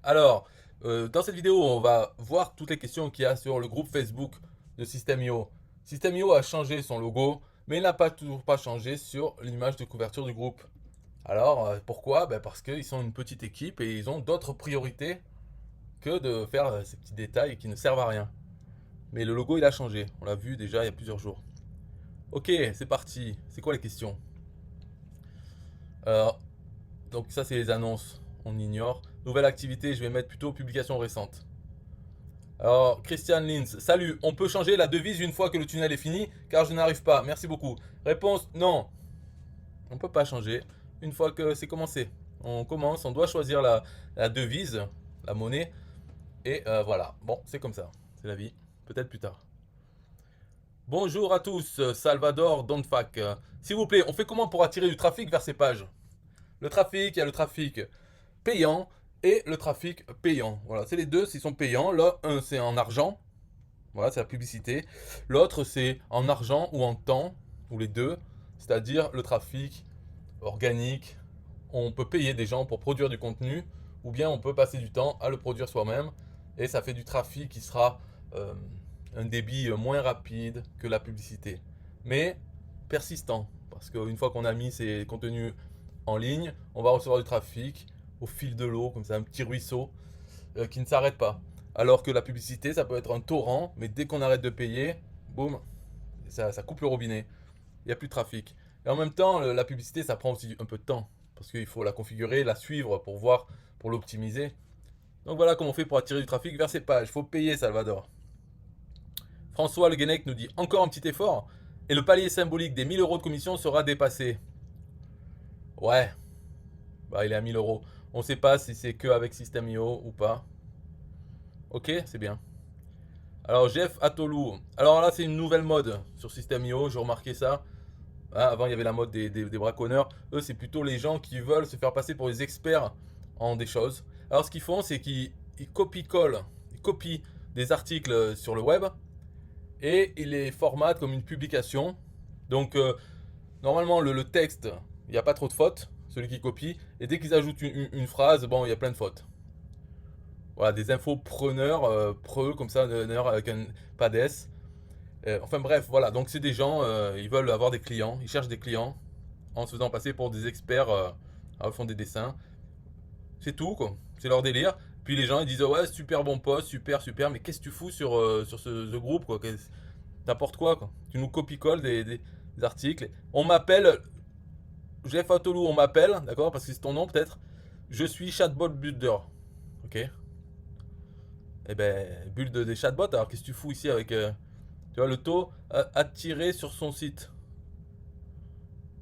Alors, dans cette vidéo, on va voir toutes les questions qu'il y a sur le groupe Facebook de System.io. System.io a changé son logo, mais il n'a pas toujours pas changé sur l'image de couverture du groupe. Alors, pourquoi? Ben, parce qu'ils sont une petite équipe et ils ont d'autres priorités que de faire ces petits détails qui ne servent à rien. Mais le logo, il a changé. On l'a vu déjà il y a plusieurs jours. Ok, c'est parti. C'est quoi les questions? Alors, donc ça, c'est les annonces. On ignore. Nouvelle activité, je vais mettre plutôt publication récente. Alors, Christian Linz, salut, on peut changer la devise une fois que le tunnel est fini, car je n'arrive pas. Merci beaucoup. Réponse, non. On ne peut pas changer une fois que c'est commencé. On commence, on doit choisir la devise, la monnaie, et voilà. Bon, c'est comme ça. C'est la vie. Peut-être plus tard. Bonjour à tous, Salvador Donfac. S'il vous plaît, on fait comment pour attirer du trafic vers ces pages? Le trafic, il y a le trafic payant et le trafic payant. Voilà, c'est les deux, s'ils sont payants. Là, un, c'est en argent. Voilà, c'est la publicité. L'autre, c'est en argent ou en temps, ou les deux. C'est-à-dire le trafic organique. On peut payer des gens pour produire du contenu, ou bien on peut passer du temps à le produire soi-même. Et ça fait du trafic qui sera euh, un débit moins rapide que la publicité. Mais persistant. Parce qu'une fois qu'on a mis ces contenus en ligne, on va recevoir du trafic au fil de l'eau, comme ça, un petit ruisseau qui ne s'arrête pas. Alors que la publicité, ça peut être un torrent, mais dès qu'on arrête de payer, boum, ça coupe le robinet. Il n'y a plus de trafic. Et en même temps, la publicité, ça prend aussi un peu de temps. Parce qu'il faut la configurer, la suivre pour voir, pour l'optimiser. Donc voilà comment on fait pour attirer du trafic vers ces pages. Il faut payer, Salvador. François Le Guenec nous dit encore un petit effort et le palier symbolique des 1000 € de commission sera dépassé. Ouais, bah il est à 1000 euros. On ne sait pas si c'est que avec System.io ou pas. Ok, c'est bien. Alors Jeff Atolou. Alors là c'est une nouvelle mode sur System.io, j'ai remarqué ça. Ah, avant il y avait la mode des braconneurs. Eux c'est plutôt les gens qui veulent se faire passer pour des experts en des choses. Alors ce qu'ils font c'est qu'ils copient-collent, ils copient des articles sur le web et ils les formatent comme une publication. Donc normalement le texte, il n'y a pas trop de fautes, celui qui copie. Et dès qu'ils ajoutent une phrase, bon il y a plein de fautes. Voilà, des infos preneurs, preux, comme ça, avec un pas d'S. Enfin bref, voilà, donc c'est des gens, ils veulent avoir des clients, ils cherchent des clients en se faisant passer pour des experts, font des dessins. C'est tout, quoi. C'est leur délire. Puis les gens, ils disent, ouais, super bon post, super, super, mais qu'est-ce que tu fous sur ce groupe, quoi? T'apportes quoi, quoi? Tu nous copie-colles des articles. On m'appelle, Jeff Autolou, on m'appelle, d'accord? Parce que c'est ton nom, peut-être. Je suis chatbot builder. Ok? Eh ben, build des chatbots, alors qu'est-ce que tu fous ici avec, tu vois, le taux attiré sur son site?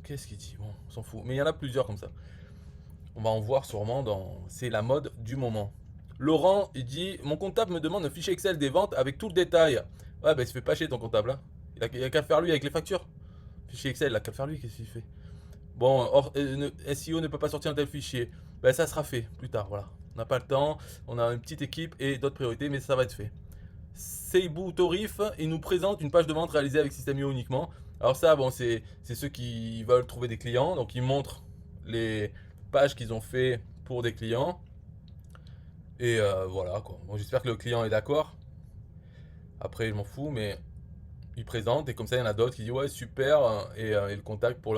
Qu'est-ce qu'il dit? Bon, on s'en fout. Mais il y en a plusieurs comme ça. On va en voir sûrement dans. C'est la mode du moment. Laurent, il dit mon comptable me demande un fichier Excel des ventes avec tout le détail. Ouais, bah il se fait pas chier ton comptable, hein. Il a qu'à faire lui avec les factures. Fichier Excel, il a qu'à faire lui, qu'est-ce qu'il fait? Bon, SEO ne peut pas sortir un tel fichier. Ben, ça sera fait plus tard, voilà. On n'a pas le temps, on a une petite équipe et d'autres priorités, mais ça va être fait. Seibu Torif, il nous présente une page de vente réalisée avec System.io uniquement. Alors ça, bon, c'est ceux qui veulent trouver des clients, donc ils montrent les pages qu'ils ont fait pour des clients. Et voilà, quoi. Bon, j'espère que le client est d'accord. Après, je m'en fous, mais ils présentent et comme ça, il y en a d'autres qui disent ouais, super, et ils le contactent pour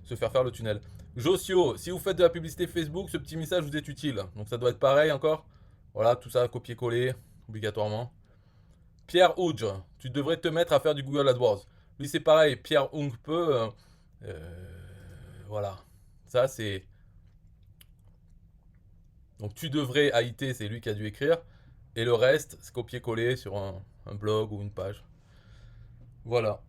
se faire faire le tunnel. Josio, si vous faites de la publicité Facebook, ce petit message vous est utile. Donc ça doit être pareil encore. Voilà, tout ça copier-coller obligatoirement. Pierre Houdge, tu devrais te mettre à faire du Google AdWords. Lui, c'est pareil. Pierre Houdge peut. Voilà. Ça, c'est. Donc, tu devrais AIT, c'est lui qui a dû écrire. Et le reste, c'est copier-coller sur un blog ou une page. Voilà.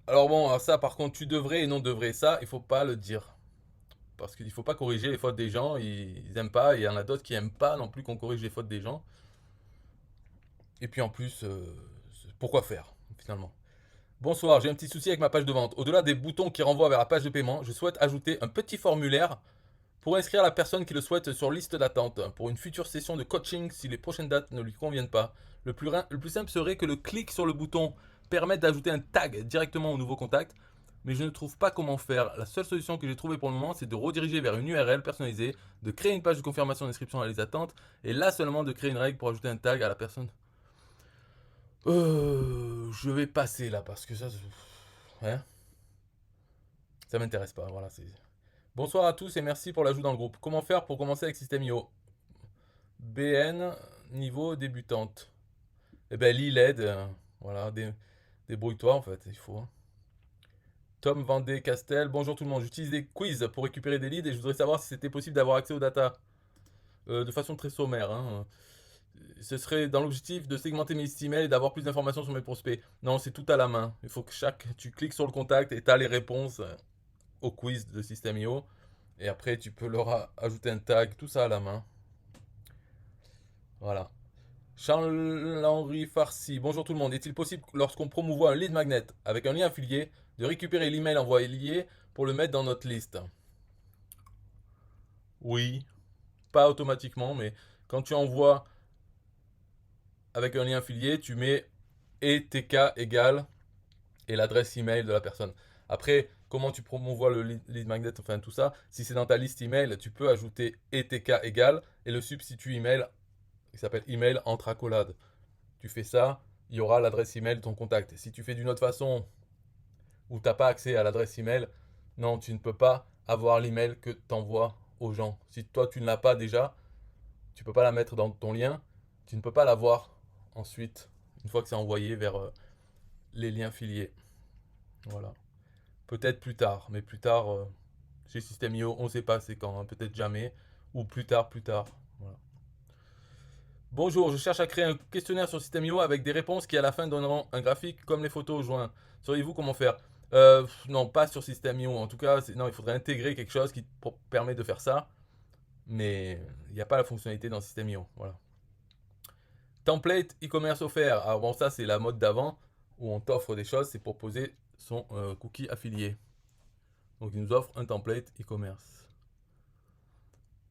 Alors, bon, ça, par contre, tu devrais et non devrais. Ça, il faut pas le dire. Parce qu'il faut pas corriger les fautes des gens. Ils aiment pas. Et il y en a d'autres qui aiment pas non plus qu'on corrige les fautes des gens. Et puis, en plus, pourquoi faire, finalement? Bonsoir, j'ai un petit souci avec ma page de vente. Au-delà des boutons qui renvoient vers la page de paiement, je souhaite ajouter un petit formulaire pour inscrire la personne qui le souhaite sur liste d'attente pour une future session de coaching si les prochaines dates ne lui conviennent pas. Le plus simple serait que le clic sur le bouton permette d'ajouter un tag directement au nouveau contact. mais je ne trouve pas comment faire. La seule solution que j'ai trouvée pour le moment, c'est de rediriger vers une URL personnalisée, de créer une page de confirmation d'inscription à les attentes, et là seulement de créer une règle pour ajouter un tag à la personne. Je vais passer là parce que ça, hein, ça m'intéresse pas. Voilà, c'est. Bonsoir à tous et merci pour l'ajout dans le groupe. Comment faire pour commencer avec System.io? BN niveau débutante. Eh ben lis l'aide. Voilà, débrouille-toi en fait, il faut. Hein. Tom Vendée Castel, bonjour tout le monde. J'utilise des quiz pour récupérer des leads et je voudrais savoir si c'était possible d'avoir accès aux data de façon très sommaire. Hein. Ce serait dans l'objectif de segmenter mes listes email et d'avoir plus d'informations sur mes prospects. Non, c'est tout à la main. Il faut que tu cliques sur le contact et tu as les réponses au quiz de System.io. Et après, tu peux leur ajouter un tag, tout ça à la main. Voilà. Charles-Henri Farcy, bonjour tout le monde. Est-il possible, lorsqu'on promouvoit un lead magnet avec un lien affilié, de récupérer l'email envoyé pour le mettre dans notre liste? Oui, pas automatiquement, mais quand tu envoies avec un lien affilié, tu mets ETK égale et l'adresse email de la personne. Après, comment tu promouvois le lead magnet, enfin tout ça, si c'est dans ta liste email, tu peux ajouter ETK égale et le substitut email qui s'appelle email entre accolades. Tu fais ça, il y aura l'adresse email de ton contact. Si tu fais d'une autre façon où tu n'as pas accès à l'adresse email, non, tu ne peux pas avoir l'email que tu envoies aux gens. Si toi tu ne l'as pas déjà, tu ne peux pas la mettre dans ton lien, tu ne peux pas l'avoir ensuite, une fois que c'est envoyé vers les liens filiés. Voilà. Peut-être plus tard, mais plus tard, chez System.io, on ne sait pas c'est quand, hein, peut-être jamais, ou plus tard, plus tard. Voilà. Bonjour, je cherche à créer un questionnaire sur System.io avec des réponses qui à la fin donneront un graphique comme les photos joints. Sauriez-vous comment faire? Non, pas sur System.io. En tout cas, non, il faudrait intégrer quelque chose qui permet de faire ça. Mais il n'y a pas la fonctionnalité dans System.io. Voilà. Template e-commerce offert. Alors bon, ça c'est la mode d'avant où on t'offre des choses, c'est pour poser son cookie affilié. Donc il nous offre un template e-commerce.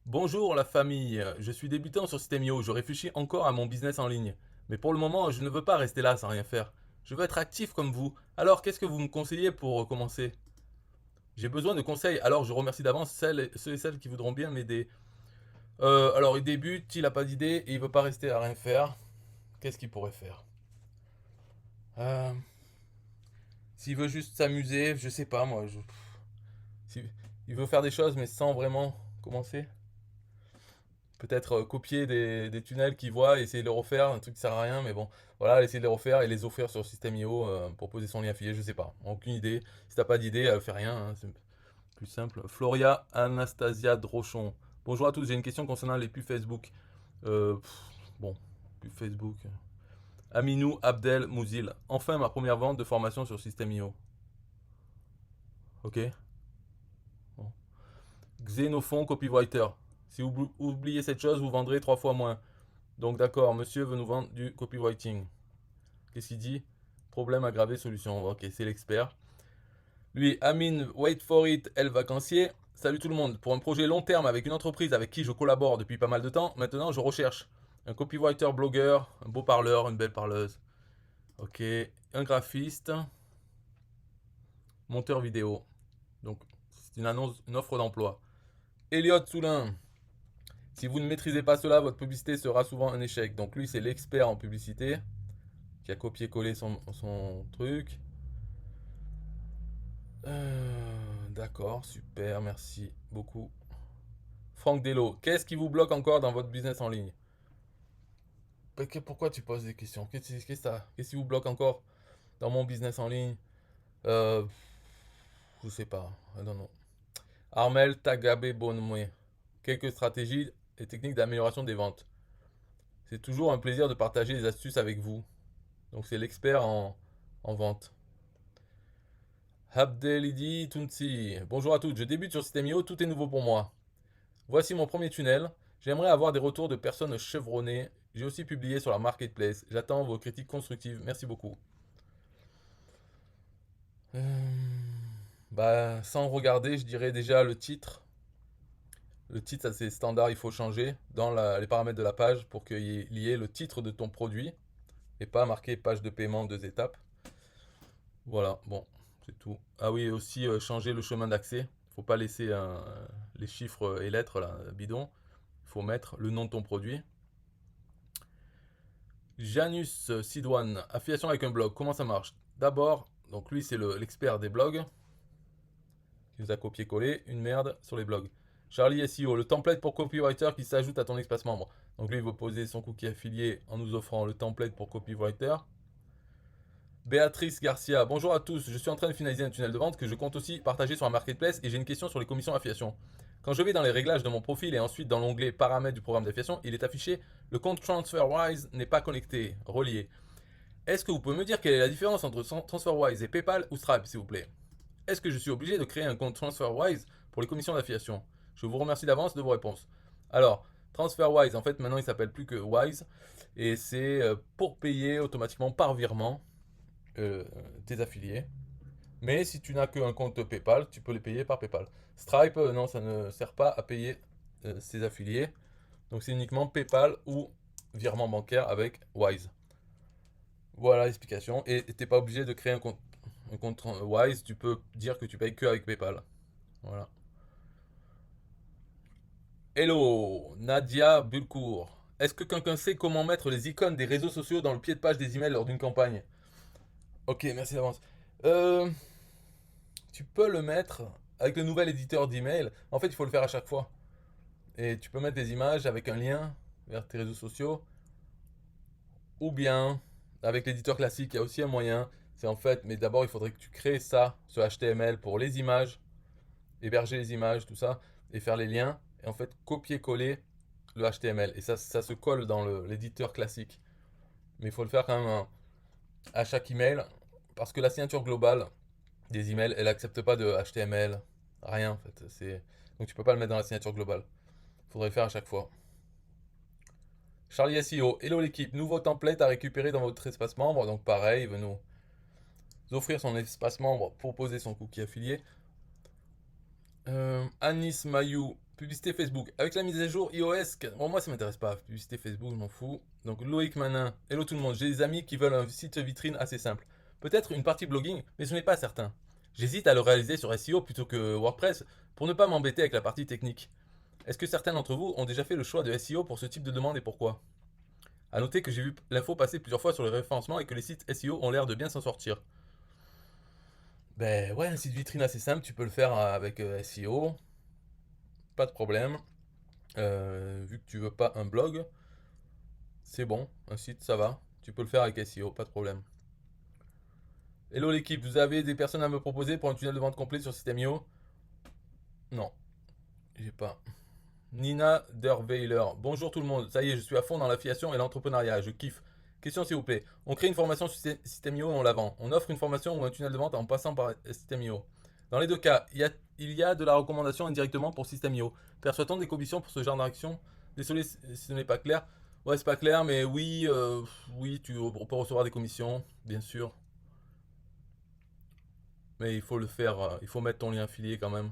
Bonjour la famille, je suis débutant sur System.io, je réfléchis encore à mon business en ligne. Mais pour le moment, je ne veux pas rester là sans rien faire. Je veux être actif comme vous. Alors, qu'est-ce que vous me conseillez pour commencer? J'ai besoin de conseils, alors je remercie d'avance ceux et celles qui voudront bien m'aider. Alors, il débute, il n'a pas d'idée et il veut pas rester à rien faire. Qu'est-ce qu'il pourrait faire? Euh, S'il veut juste s'amuser, je sais pas moi. Il veut faire des choses mais sans vraiment commencer. Peut-être copier des tunnels qu'il voit et essayer de les refaire, un truc qui sert à rien, mais bon, voilà, essayer de les refaire et les offrir sur System.io pour poser son lien affilié, je sais pas, aucune idée. Si t'as pas d'idée, fais rien, hein, c'est plus simple. Floria Anastasia Drochon. Bonjour à tous, j'ai une question concernant les pubs Facebook. Bon, pubs Facebook. Aminou Abdel Mouzil. Enfin ma première vente de formation sur System.io. Ok. Bon. Xénophon Copywriter. Si vous oubliez cette chose, vous vendrez 3 fois moins. Donc d'accord, monsieur veut nous vendre du copywriting. Qu'est-ce qu'il dit? Problème aggravé, solution. Ok, c'est l'expert. Lui, Amine, wait for it, elle vacancier. Salut tout le monde. Pour un projet long terme avec une entreprise avec qui je collabore depuis pas mal de temps, maintenant je recherche un copywriter blogueur, un beau parleur, une belle parleuse. Ok, un graphiste, monteur vidéo. Donc c'est une annonce, une offre d'emploi. Elliot Soulin. Si vous ne maîtrisez pas cela, votre publicité sera souvent un échec. Donc lui, c'est l'expert en publicité qui a copié-collé son truc. D'accord, super, merci beaucoup. Franck Dello, qu'est-ce qui vous bloque encore dans votre business en ligne? Pourquoi tu poses des questions? Qu'est-ce qui vous bloque encore dans mon business en ligne? euh, Je sais pas, I don't know. Armel Tagabe Bonmoué, quelques stratégies et techniques d'amélioration des ventes. C'est toujours un plaisir de partager des astuces avec vous. Donc c'est l'expert en vente. Abdelidi Tounsi. Bonjour à toutes, je débute sur System.io, tout est nouveau pour moi. Voici mon premier tunnel. J'aimerais avoir des retours de personnes chevronnées. J'ai aussi publié sur la marketplace. J'attends vos critiques constructives. Merci beaucoup. Sans regarder, je dirais déjà le titre. Le titre, ça c'est standard, il faut changer dans les paramètres de la page pour qu'il y ait le titre de ton produit et pas marqué page de paiement 2 étapes. Voilà, bon, C'est tout. Ah oui, aussi changer le chemin d'accès. Faut pas laisser les chiffres et lettres là, bidon. Il faut mettre le nom de ton produit. Janus Sidwan, affiliation avec un blog, comment ça marche? D'abord, donc lui c'est l'expert des blogs, qui nous a copié-collé une merde sur les blogs. Charlie SEO, le template pour copywriter qui s'ajoute à ton espace membre. Donc lui il va poser son cookie affilié en nous offrant le template pour copywriter. Béatrice Garcia, bonjour à tous, je suis en train de finaliser un tunnel de vente que je compte aussi partager sur un marketplace et j'ai une question sur les commissions affiliation. Quand je vais dans les réglages de mon profil et ensuite dans l'onglet paramètres du programme d'affiliation, il est affiché le compte TransferWise n'est pas connecté, relié. Est-ce que vous pouvez me dire quelle est la différence entre TransferWise et PayPal ou Stripe, s'il vous plaît? Est-ce que je suis obligé de créer un compte TransferWise pour les commissions d'affiliation? Je vous remercie d'avance de vos réponses. Alors, TransferWise, en fait, maintenant il s'appelle plus que Wise et c'est pour payer automatiquement par virement tes affiliés. Mais si tu n'as qu'un compte PayPal, tu peux les payer par PayPal. Stripe, non, ça ne sert pas à payer ses affiliés. Donc c'est uniquement PayPal ou virement bancaire avec Wise. Voilà l'explication. Et tu n'es pas obligé de créer un compte Wise, tu peux dire que tu payes que avec PayPal. Voilà. Hello, Nadia Bulcourt. Est-ce que quelqu'un sait comment mettre les icônes des réseaux sociaux dans le pied de page des emails lors d'une campagne? Ok, merci d'avance. Euh, Tu peux le mettre avec le nouvel éditeur d'email. En fait, il faut le faire à chaque fois. Et tu peux mettre des images avec un lien vers tes réseaux sociaux. Ou bien, avec l'éditeur classique, il y a aussi un moyen. C'est en fait, mais d'abord, il faudrait que tu crées ça, ce HTML pour les images, héberger les images, tout ça, et faire les liens. Et en fait, copier-coller le HTML. Et ça se colle dans l'éditeur classique. Mais il faut le faire quand même à chaque email. Parce que la signature globale des emails, elle accepte pas de HTML, rien en fait. Donc tu peux pas le mettre dans la signature globale. Il faudrait le faire à chaque fois. Charlie SEO, hello l'équipe, nouveau template à récupérer dans votre espace membre. Donc pareil, il veut nous offrir son espace membre pour poser son cookie affilié. Anis Mayou, publicité Facebook. Avec la mise à jour iOS, bon, moi ça m'intéresse pas. Publicité Facebook, je m'en fous. Donc Loïc Manin, hello tout le monde. J'ai des amis qui veulent un site vitrine assez simple. Peut-être une partie blogging, mais ce n'est pas certain. J'hésite à le réaliser sur SEO plutôt que WordPress pour ne pas m'embêter avec la partie technique. Est-ce que certains d'entre vous ont déjà fait le choix de SEO pour ce type de demande et pourquoi? A noter que j'ai vu l'info passer plusieurs fois sur le référencement et que les sites SEO ont l'air de bien s'en sortir. Ben ouais, un site vitrine assez simple, tu peux le faire avec SEO, pas de problème. Vu que tu veux pas un blog, c'est bon, un site ça va, tu peux le faire avec SEO, pas de problème. Hello l'équipe, vous avez des personnes à me proposer pour un tunnel de vente complet sur System.io? Non, j'ai pas. Nina Derweiler, bonjour tout le monde, ça y est, je suis à fond dans l'affiliation et l'entrepreneuriat, je kiffe. Question s'il vous plaît, on crée une formation sur System.io et on la vend. On offre une formation ou un tunnel de vente en passant par System.io. Dans les deux cas, il y a de la recommandation indirectement pour System.io. Perçoit-on des commissions pour ce genre d'action? Désolé si ce n'est pas clair. Ouais, c'est pas clair, mais oui, oui, tu peux recevoir des commissions, bien sûr. Mais il faut le faire, il faut mettre ton lien affilié quand même.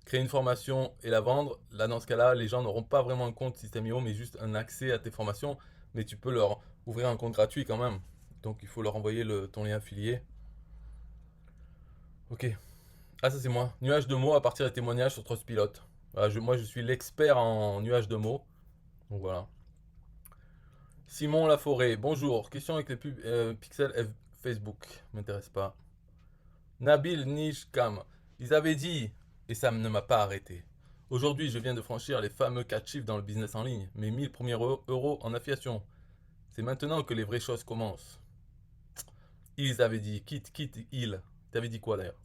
Créer une formation et la vendre, là dans ce cas-là, les gens n'auront pas vraiment un compte System.io, mais juste un accès à tes formations. Mais tu peux leur ouvrir un compte gratuit quand même. Donc il faut leur envoyer ton lien affilié. Ok. Ah, ça c'est moi. Nuage de mots à partir des témoignages sur Trustpilot. Voilà, moi je suis l'expert en nuage de mots. Donc voilà. Simon Laforêt, bonjour. Question avec les pubs Pixel Facebook. M'intéresse pas. Nabil Nishkam. Ils avaient dit, et ça ne m'a pas arrêté. Aujourd'hui, je viens de franchir les fameux 4 chiffres dans le business en ligne, mes 1000 premiers euros en affiliation. C'est maintenant que les vraies choses commencent. Ils avaient dit, quitte, il. T'avais dit quoi d'ailleurs?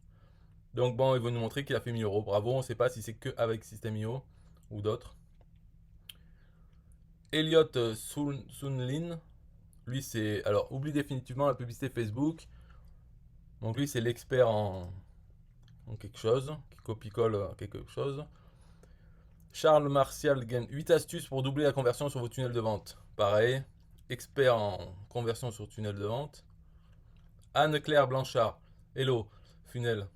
Donc bon, il veut nous montrer qu'il a fait 1000 euros. Bravo, on ne sait pas si c'est que avec System.io ou d'autres. Elliot Sunlin, lui c'est... Alors, oublie définitivement la publicité Facebook. Donc lui c'est l'expert en quelque chose, qui copie-colle quelque chose. Charles Martial Gain, 8 astuces pour doubler la conversion sur vos tunnels de vente. Pareil, expert en conversion sur tunnel de vente. Anne-Claire Blanchard, hello, funnel,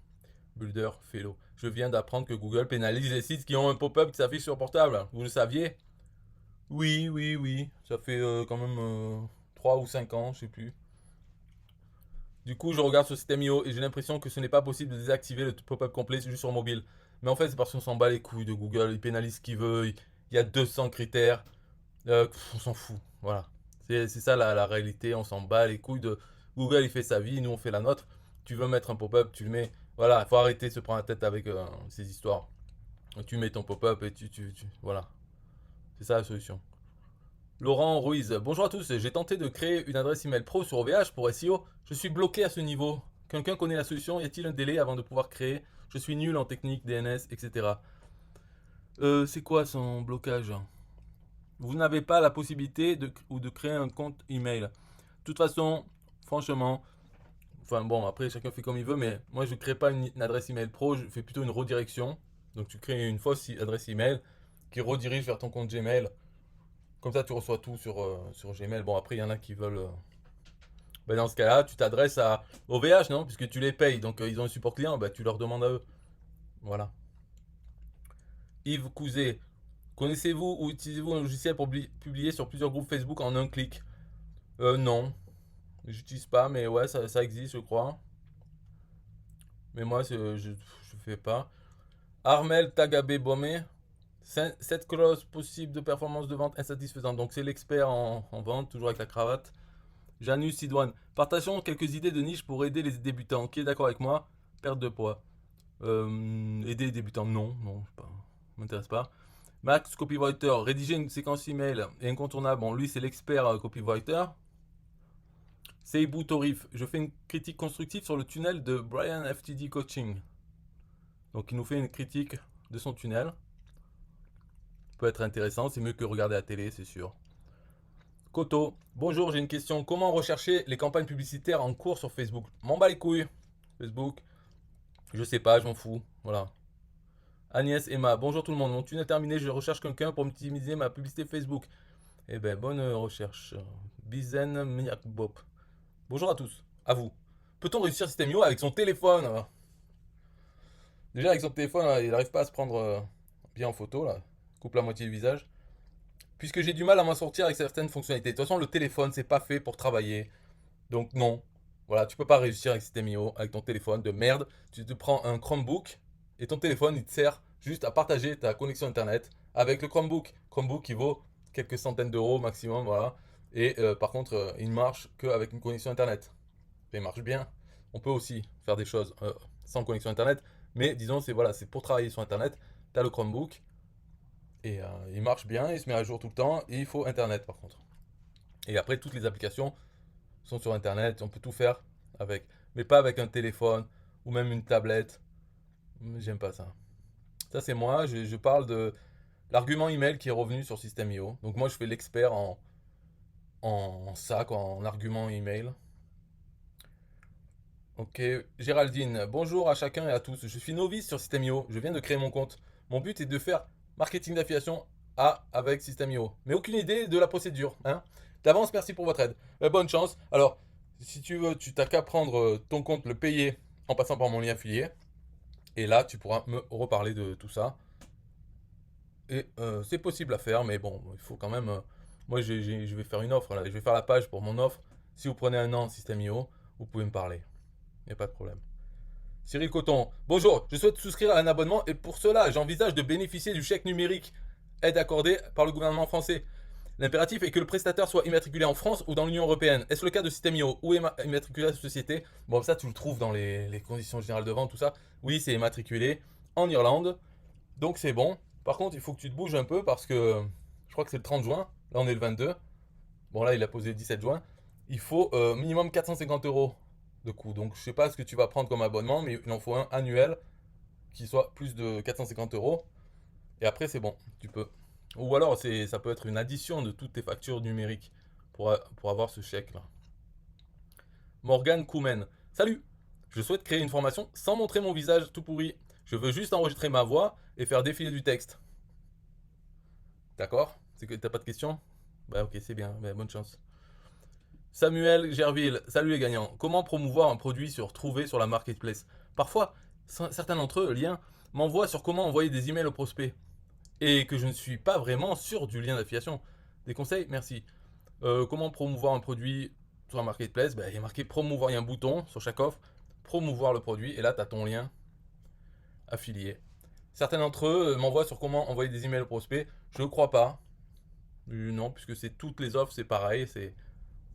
builder, fellow. Je viens d'apprendre que Google pénalise les sites qui ont un pop-up qui s'affiche sur portable. Vous le saviez? Oui, oui, oui. Ça fait quand même 3 ou 5 ans, je sais plus. Du coup, je regarde sur System.io et j'ai l'impression que ce n'est pas possible de désactiver le pop-up complet juste sur mobile. Mais en fait, c'est parce qu'on s'en bat les couilles de Google. Il pénalise ce qu'il veut. Il y a 200 critères. On s'en fout. Voilà. C'est ça la réalité. On s'en bat les couilles de Google. Il fait sa vie. Nous, on fait la nôtre. Tu veux mettre un pop-up, tu le mets. Voilà. Il faut arrêter de se prendre la tête avec ces histoires. Tu mets ton pop-up et voilà. C'est ça la solution. Laurent Ruiz, bonjour à tous. J'ai tenté de créer une adresse email pro sur OVH pour SEO. Je suis bloqué à ce niveau. Quelqu'un connaît la solution? Y a-t-il un délai avant de pouvoir créer? Je suis nul en technique, DNS, etc. C'est quoi son blocage? Vous n'avez pas la possibilité de créer un compte email. De toute façon, franchement, enfin bon, après chacun fait comme il veut, mais moi je ne crée pas une adresse email pro, je fais plutôt une redirection. Donc tu crées une fausse adresse email qui redirige vers ton compte Gmail. Comme ça, tu reçois tout sur Gmail. Bon, après, il y en a qui veulent. Ben, dans ce cas-là, tu t'adresses à OVH, non? Puisque tu les payes. Donc, ils ont un support client. Ben, tu leur demandes à eux. Voilà. Yves Couzet. Connaissez-vous ou utilisez-vous un logiciel pour publier sur plusieurs groupes Facebook en un clic? Non. J'utilise pas, mais ouais, ça existe, je crois. Mais moi, je fais pas. Armel Tagabe Bomé. 7 clauses possibles de performance de vente insatisfaisantes. Donc, c'est l'expert en vente, toujours avec la cravate. Janus Sidouane. Partageons quelques idées de niche pour aider les débutants. Qui est d'accord avec moi? Perte de poids. Aider les débutants, non, m'intéresse pas. Max Copywriter. Rédiger une séquence email est incontournable. Bon, lui, c'est l'expert copywriter. Seibou Torif. Je fais une critique constructive sur le tunnel de Brian FTD Coaching. Donc, il nous fait une critique de son tunnel. Peut être intéressant. C'est mieux que regarder la télé, c'est sûr. Koto, bonjour, j'ai une question. Comment rechercher les campagnes publicitaires en cours sur Facebook? M'en bats les couilles. Facebook, je sais pas, je m'en fous. Voilà. Agnès Emma, bonjour tout le monde. Mon tunnel est terminé, je recherche quelqu'un pour optimiser ma publicité Facebook. Eh ben, bonne recherche. Bizen Miakbop. Bonjour à tous, à vous. Peut-on réussir System.io avec son téléphone? Déjà, avec son téléphone, il n'arrive pas à se prendre bien en photo, là. Coupe la moitié du visage. Puisque j'ai du mal à m'en sortir avec certaines fonctionnalités. De toute façon, le téléphone, c'est pas fait pour travailler. Donc non. Voilà, tu peux pas réussir avec System.io, avec ton téléphone de merde. Tu te prends un Chromebook et ton téléphone, il te sert juste à partager ta connexion Internet avec le Chromebook. Chromebook qui vaut quelques centaines d'euros maximum, voilà. Et par contre, il ne marche qu'avec une connexion Internet. Il marche bien. On peut aussi faire des choses sans connexion Internet. Mais disons, c'est voilà, c'est pour travailler sur Internet. Tu as le Chromebook. Et il marche bien, il se met à jour tout le temps. Et il faut Internet par contre. Et après, toutes les applications sont sur Internet. On peut tout faire avec. Mais pas avec un téléphone ou même une tablette. J'aime pas ça. Ça, c'est moi. Je parle de l'argument email qui est revenu sur System.io. Donc, moi, je fais l'expert en ça, quoi, en argument email. Ok, Géraldine, bonjour à chacun et à tous. Je suis novice sur System.io. Je viens de créer mon compte. Mon but est de faire marketing d'affiliation avec System.io. Mais aucune idée de la procédure. Hein. D'avance, merci pour votre aide. Bonne chance. Alors, si tu veux, tu t'as qu'à prendre ton compte, le payer en passant par mon lien affilié. Et là, tu pourras me reparler de tout ça. Et c'est possible à faire, mais bon, il faut quand même. Moi, je vais faire une offre. Là. Je vais faire la page pour mon offre. Si vous prenez un an System.io, vous pouvez me parler. Il n'y a pas de problème. Cyril Coton, bonjour, je souhaite souscrire à un abonnement et pour cela, j'envisage de bénéficier du chèque numérique, aide accordée par le gouvernement français. L'impératif est que le prestataire soit immatriculé en France ou dans l'Union Européenne. Est-ce le cas de System.io? Où est immatriculée la société? Bon, ça, tu le trouves dans les conditions générales de vente, tout ça. Oui, c'est immatriculé en Irlande, donc c'est bon. Par contre, il faut que tu te bouges un peu parce que je crois que c'est le 30 juin. Là, on est le 22. Bon, là, il a posé le 17 juin. Il faut minimum 450 euros de coût. Donc, je sais pas ce que tu vas prendre comme abonnement, mais il en faut un annuel qui soit plus de 450 euros. Et après, c'est bon, tu peux. Ou alors, ça peut être une addition de toutes tes factures numériques pour avoir ce chèque-là. Morgan Koumen. Salut! Je souhaite créer une formation sans montrer mon visage tout pourri. Je veux juste enregistrer ma voix et faire défiler du texte. D'accord? C'est que t'as pas de questions? Bah ok, c'est bien, bah, bonne chance. Samuel Gerville, salut les gagnants. Comment promouvoir un produit trouvé sur la marketplace? Parfois, certains d'entre eux, liens, m'envoient sur comment envoyer des emails aux prospects. Et que je ne suis pas vraiment sûr du lien d'affiliation. Des conseils? Merci. Comment promouvoir un produit? sur la marketplace, ben, il y a marqué promouvoir, il y a un bouton sur chaque offre, promouvoir le produit, et là tu as ton lien affilié. Certains d'entre eux m'envoient sur comment envoyer des emails aux prospects. Je ne crois pas. Non, puisque c'est toutes les offres, c'est pareil, c'est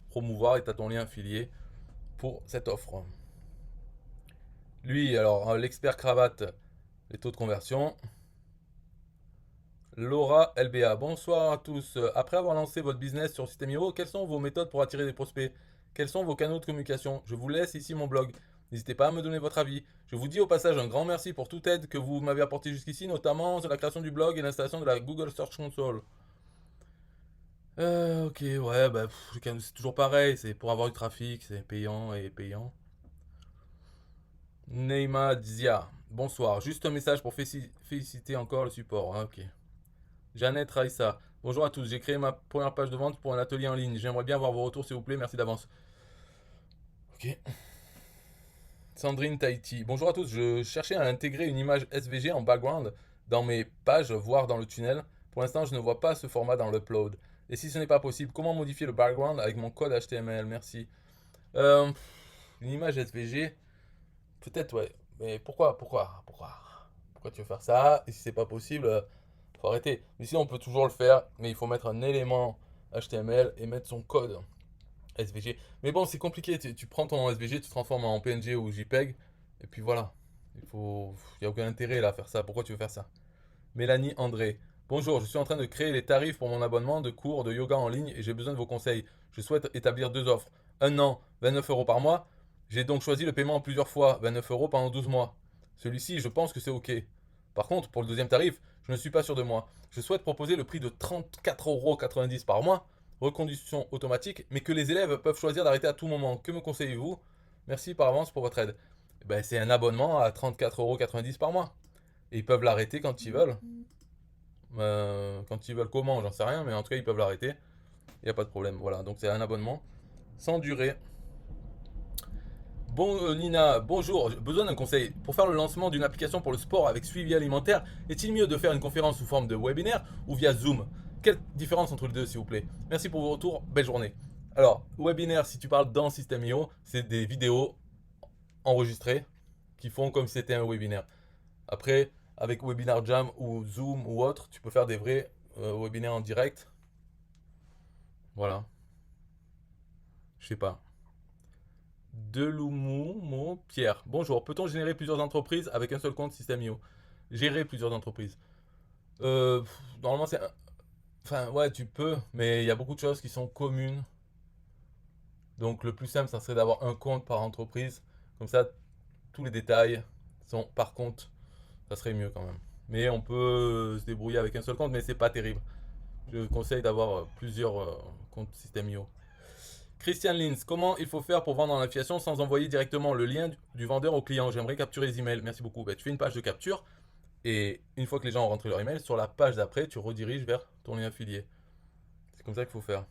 promouvoir et tu as ton lien affilié pour cette offre. Lui, alors, l'expert cravate, les taux de conversion. Laura LBA, bonsoir à tous. Après avoir lancé votre business sur System.io, quelles sont vos méthodes pour attirer des prospects? Quels sont vos canaux de communication? Je vous laisse ici mon blog. N'hésitez pas à me donner votre avis. Je vous dis au passage un grand merci pour toute aide que vous m'avez apportée jusqu'ici, notamment sur la création du blog et l'installation de la Google Search Console. Ok, ouais, bah, c'est toujours pareil, c'est pour avoir du trafic, c'est payant et payant. Neymar Zia, bonsoir. Juste un message pour féliciter encore le support. Ah, ok. Jeannette Raissa, bonjour à tous. J'ai créé ma première page de vente pour un atelier en ligne. J'aimerais bien avoir vos retours, s'il vous plaît. Merci d'avance. Ok. Sandrine Tahiti, bonjour à tous. Je cherchais à intégrer une image SVG en background dans mes pages, voire dans le tunnel. Pour l'instant, je ne vois pas ce format dans l'upload. Et si ce n'est pas possible, comment modifier le background avec mon code HTML? Merci. Une image SVG, peut-être, ouais. Mais pourquoi tu veux faire ça? Et si c'est pas possible, faut arrêter. Mais sinon, on peut toujours le faire, mais il faut mettre un élément HTML et mettre son code SVG. Mais bon, c'est compliqué. Tu prends ton SVG, tu transformes en PNG ou JPEG, et puis voilà. Il n'y a aucun intérêt là à faire ça. Pourquoi tu veux faire ça? Mélanie André. Bonjour, je suis en train de créer les tarifs pour mon abonnement de cours de yoga en ligne et j'ai besoin de vos conseils. Je souhaite établir deux offres. Un an, 29 euros par mois. J'ai donc choisi le paiement en plusieurs fois, 29 euros pendant 12 mois. Celui-ci, je pense que c'est OK. Par contre, pour le deuxième tarif, je ne suis pas sûr de moi. Je souhaite proposer le prix de 34,90 € par mois, reconduction automatique, mais que les élèves peuvent choisir d'arrêter à tout moment. Que me conseillez-vous? Merci par avance pour votre aide. Ben, c'est un abonnement à 34,90 € par mois. Et ils peuvent l'arrêter quand ils veulent. Quand ils veulent comment, j'en sais rien, mais en tout cas, ils peuvent l'arrêter. Il n'y a pas de problème. Voilà, donc c'est un abonnement sans durée. Bon, Nina, bonjour. J'ai besoin d'un conseil. Pour faire le lancement d'une application pour le sport avec suivi alimentaire, est-il mieux de faire une conférence sous forme de webinaire ou via Zoom? Quelle différence entre les deux, s'il vous plaît? Merci pour vos retours. Belle journée. Alors, webinaire, si tu parles dans System.io, c'est des vidéos enregistrées qui font comme si c'était un webinaire. Après, avec Webinar Jam ou Zoom ou autre, tu peux faire des vrais webinaires en direct. Voilà. Je sais pas. Deloumou Pierre. Bonjour. Peut-on générer plusieurs entreprises avec un seul compte System.io? Gérer plusieurs entreprises. Normalement, c'est. Enfin, ouais, tu peux, mais il y a beaucoup de choses qui sont communes. Donc, le plus simple, ça serait d'avoir un compte par entreprise. Comme ça, tous les détails sont par compte. Ça serait mieux quand même. Mais on peut se débrouiller avec un seul compte, mais c'est pas terrible. Je conseille d'avoir plusieurs comptes System.io. Christian Lins, comment il faut faire pour vendre en affiliation sans envoyer directement le lien du vendeur au client? J'aimerais capturer les emails. Merci beaucoup. Tu fais une page de capture et une fois que les gens ont rentré leur email, sur la page d'après, tu rediriges vers ton lien affilié. C'est comme ça qu'il faut faire.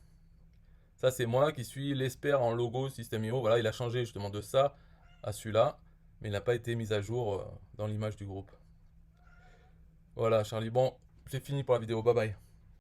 Ça, c'est moi qui suis l'expert en logo System.io. Voilà, il a changé justement de ça à celui-là, mais il n'a pas été mis à jour dans l'image du groupe. Voilà, Charlie. Bon, c'est fini pour la vidéo. Bye bye.